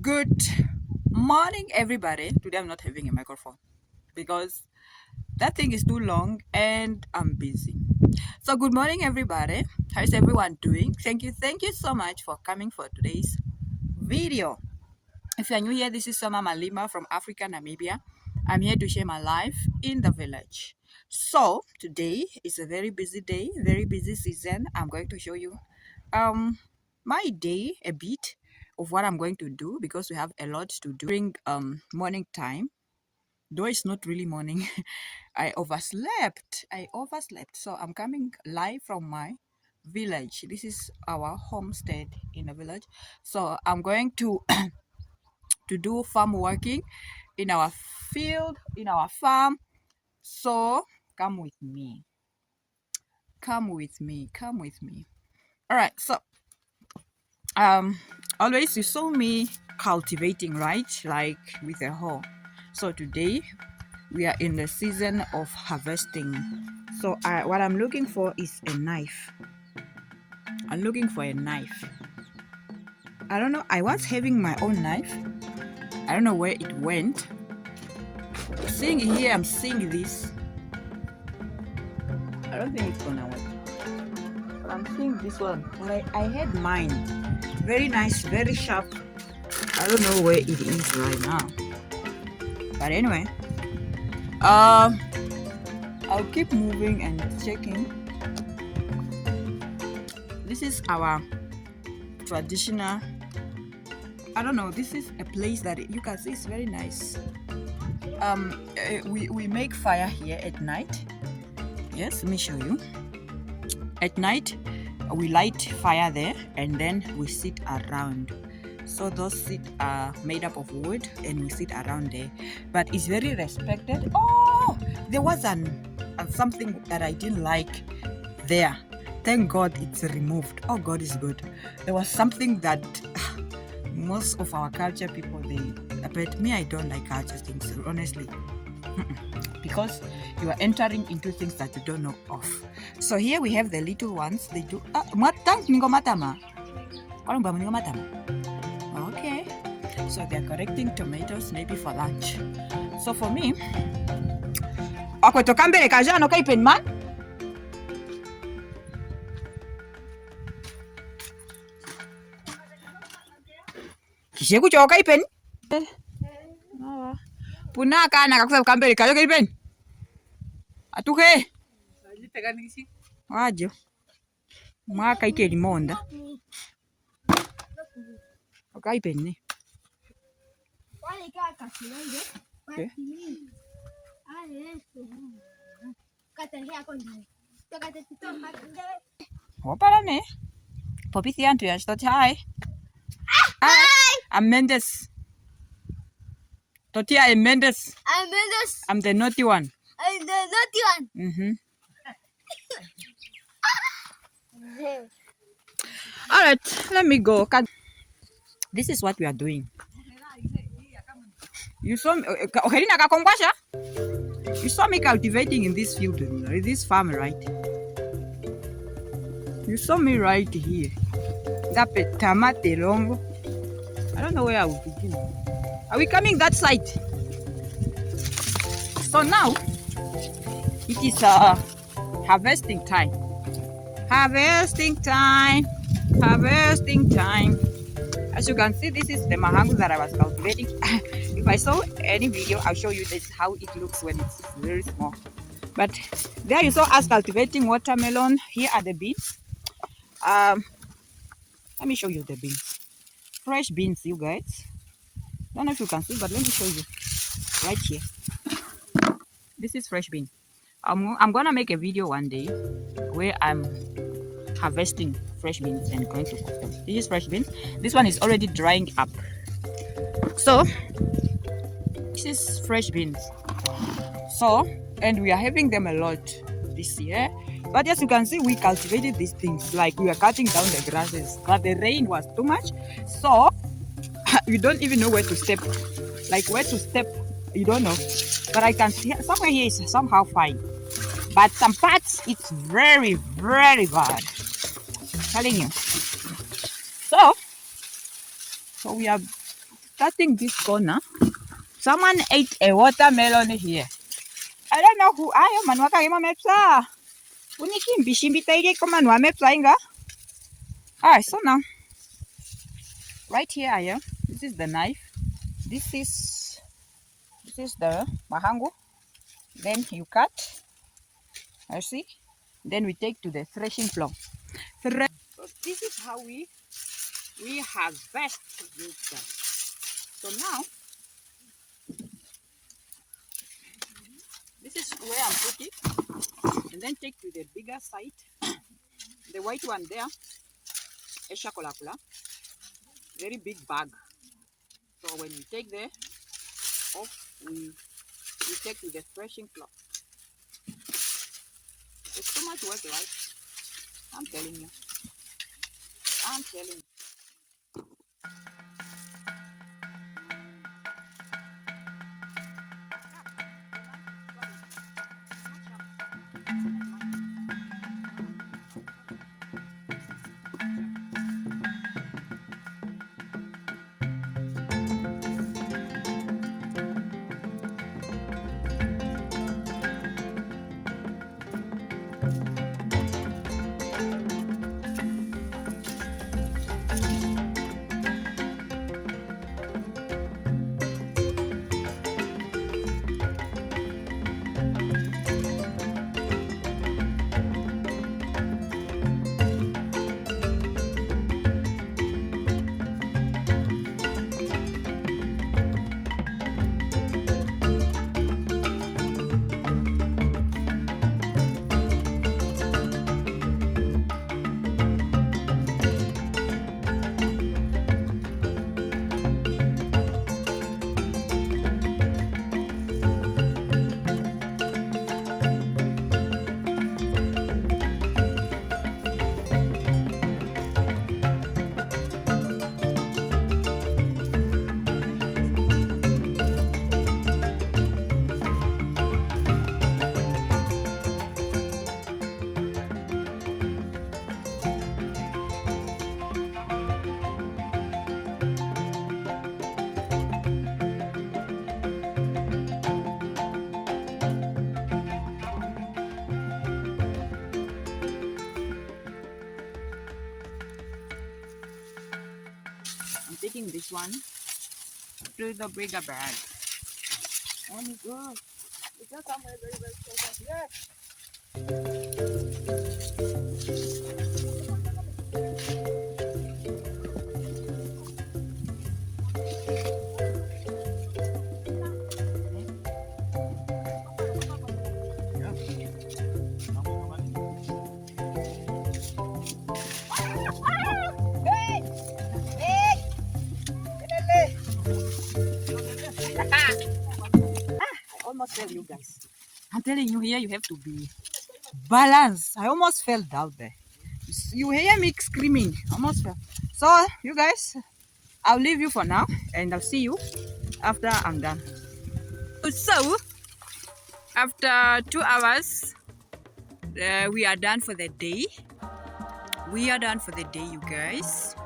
Good morning, everybody. Today I'm not having a microphone because that thing is too long and I'm busy. So, good morning, everybody. How's everyone doing? Thank you so much for coming for today's video. If you're new here, this is Soma Malima from Africa, Namibia. I'm here to share my life in the village. So, today is a very busy day, very busy season. I'm going to show you my day a bit of what I'm going to do because we have a lot to do during morning time. Though it's not really morning, I overslept. So I'm coming live from my village. This is our homestead in a village. So I'm going to to do farm working in our field, in our farm. So come with me. Come with me. Come with me. All right. So always you saw me cultivating, right? Like with a hoe. So today we are in the season of harvesting. So what I'm looking for is a knife. I'm looking for a knife. I don't know. I was having my own knife. I don't know where it went. Seeing here, I'm seeing this. I don't think it's gonna work. But I'm seeing this one. I had mine. Very nice, very sharp. I don't know where it is right now. But anyway, I'll keep moving and checking. This is our traditional. I don't know. This is a place that you can see. It's very nice. We make fire here at night. Yes, let me show you. At night, we light fire there, and then we sit around. So those seats are made up of wood, and we sit around there. But it's very respected. Oh, there was something that I didn't like there. Thank God it's removed. Oh, God is good. There was something that most of our culture people, but me, I don't like culture things, honestly. Because you are entering into things that you don't know of. So here we have the little ones. They do. Okay. So they're collecting tomatoes maybe for lunch. So for me, man. Kisheku choka ipen. Puna kana kakusa kambere kayo ipen. Atuke. Wajo. Mwaka ike limonda. Okay, penny. Okay. Opala ne. Popisi antu ya shtot hi. Hi. I'm Mendes. Totia and Mendes. I'm Mendes. I'm the naughty one. I'm the naughty one. All right, let me go. This is what we are doing. You saw me. You saw me cultivating in this field, in this farm, right? You saw me right here. That tamate longo. I don't know where I will begin. Are we coming that side? So now it is harvesting time. Harvesting time. Harvesting time. As you can see, this is the mahangu that I was cultivating. If I saw any video, I'll show you this how it looks when it's very small. But there you saw us cultivating watermelon. Here are the beans. Let me show you the beans. Fresh beans, you guys. Don't know if you can see, but let me show you right here. This is fresh bean. I'm gonna make a video one day where I'm harvesting fresh beans and going to cook them. This is fresh beans. This one is already drying up. So this is fresh beans. So, and we are having them a lot this year. But as you can see, we cultivated these things. Like we were cutting down the grasses, but the rain was too much. So you don't even know where to step. Like where to step, you don't know. But I can see somewhere here is somehow fine. But some parts, it's very, very bad. I'm telling you. So we are starting this corner, someone ate a watermelon here. I don't know who. Ayo, manwa ka ima mepsa. Uniki mbishimbi taige ko manwa mepsa inga. Alright, so now, right here I am. This is the knife. This is the mahango. Then you cut. I see. Then we take to the threshing floor. So this is how we harvest this stuff. So now, this is where I'm putting, and then take to the bigger side, the white one there, a shakolakula, very big bag. So when we take there, off, we take to the threshing floor. It's too much work, right? I'm telling you. I'm telling you. Taking this one to the bigger bag. Oh my god. It's just somewhere very, very close here. Almost fell, you guys. I'm telling you, here you have to be balanced. I almost fell down there. You hear me screaming. Almost fell. So, you guys, I'll leave you for now, and I'll see you after I'm done. So, after 2 hours, we are done for the day. We are done for the day, you guys.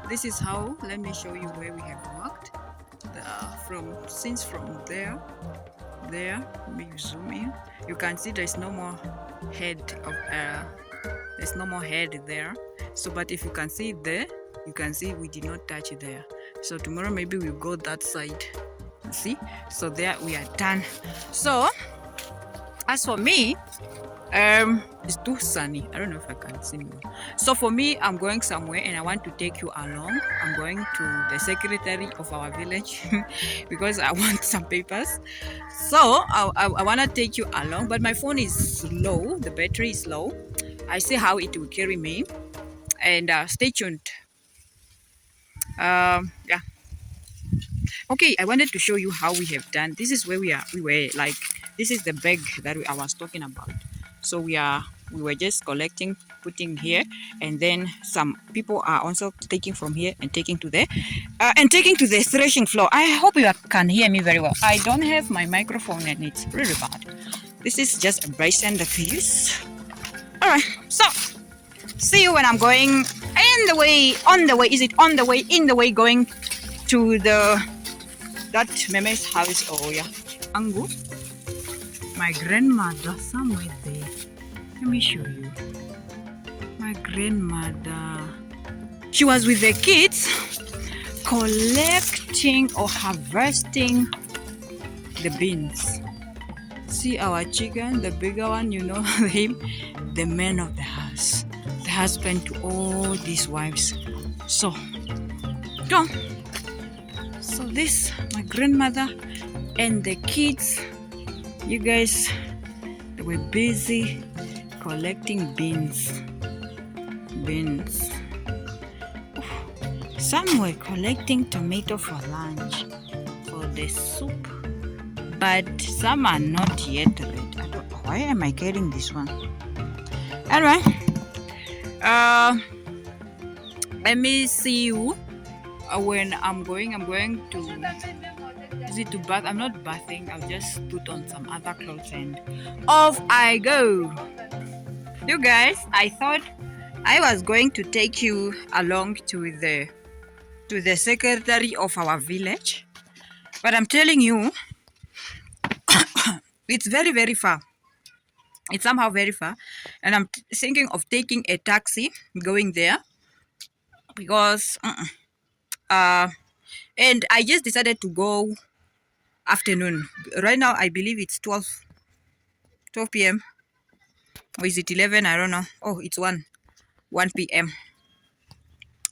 This is how. Let me show you where we have worked. From there, let me zoom in. You can see there's no more head of there's no more head there. So, but if you can see it there, you can see we did not touch it there. So tomorrow maybe we'll go that side. See? So there we are done. So as for me, it's too sunny. I don't know if I can see you. So for me, I'm going somewhere and I want to take you along. I'm going to the secretary of our village because I want some papers. So I want to take you along, but my phone is low. The battery is low. I see how it will carry me. And stay tuned. Yeah. Okay, I wanted to show you how we have done. This is where we were like, this is the bag that I was talking about. So we were just collecting, putting here, and then some people are also taking from here and taking to there, and taking to the threshing floor. I hope you can hear me very well. I don't have my microphone and it's really bad. This is just embracing the feels. All right, so See you when I'm going on the way, is it on the way, in the way going to that Meme's house. Oh yeah, Angu, my grandmother somewhere there. Let me show you. My grandmother, she was with the kids collecting or harvesting the beans. See our chicken, the bigger one, you know him, the man of the house, the husband to all these wives. So this, my grandmother and the kids, you guys, they were busy collecting beans. Some were collecting tomato for lunch, for the soup, but some are not yet ready. Why am I getting this one? Anyway, let me see you when I'm going to, is it to bath? I'm not bathing, I'll just put on some other clothes and off I go. You guys, I thought I was going to take you along to the secretary of our village, but I'm telling you, it's very, very far. It's somehow very far, and I'm thinking of taking a taxi going there because and I just decided to go afternoon. Right now I believe it's 12 p.m. or is it 11? I don't know. Oh, it's 1 p.m.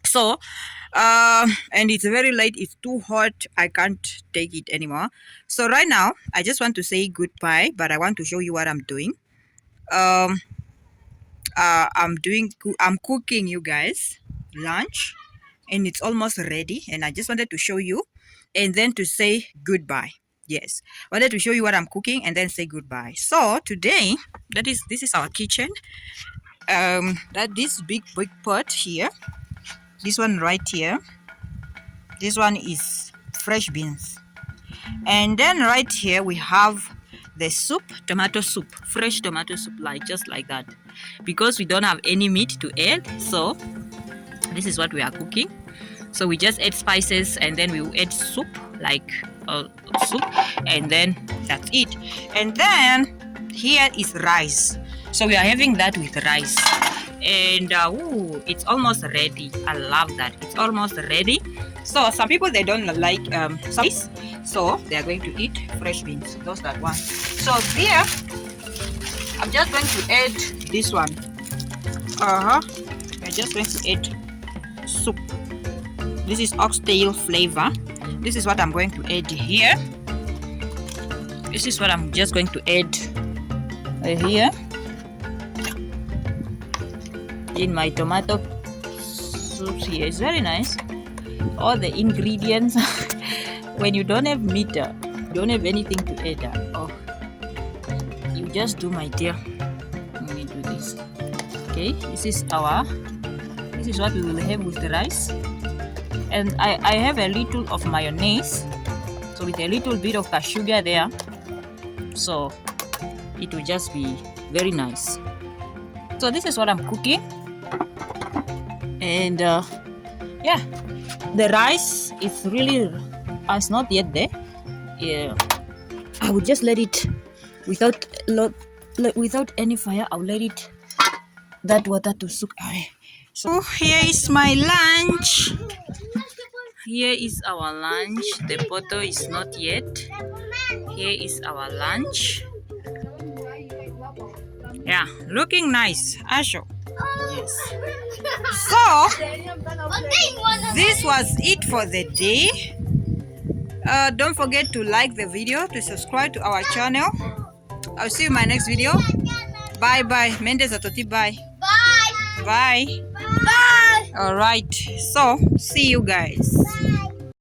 So and it's very late, it's too hot, I can't take it anymore. So right now I just want to say goodbye, but I want to show you what I'm doing. I'm cooking, you guys, lunch, and it's almost ready, and I just wanted to show you and then to say goodbye. Yes, wanted to show you what I'm cooking and then say goodbye. So today, this is our kitchen. That this big pot here, this one right here, this one is fresh beans, and then right here we have the soup, tomato soup, fresh tomato soup, like just like that, because we don't have any meat to add. So this is what we are cooking. So we just add spices and then we will add soup, like soup, and then that's it. And then here is rice, so we are having that with rice. And it's almost ready. I love that, it's almost ready. So some people, they don't like spice, so they are going to eat fresh beans, those that want. So here I'm just going to add this one. I'm just going to add soup. This is oxtail flavor. This is what I'm going to add here. This is what I'm just going to add here in my tomato soup here. It's very nice, all the ingredients. When you don't have meat, don't have anything to add, you just do, my dear. Let me do this. Okay, this is what we will have with the rice. And I have a little of mayonnaise, so with a little bit of sugar there, so it will just be very nice. So this is what I'm cooking. And yeah, the rice is really, it's not yet there. Yeah, I would just let it without any fire. I'll let it, that water to soak away. So here is my lunch. Here is our lunch. The bottle is not yet. Here is our lunch. Yeah, looking nice, Asho. Yes. So this was it for the day. Don't forget to like the video, to subscribe to our channel. I'll see you in my next video. Bye bye. Mendes Atoti, bye. Bye. Bye. Bye. All right. So see you guys.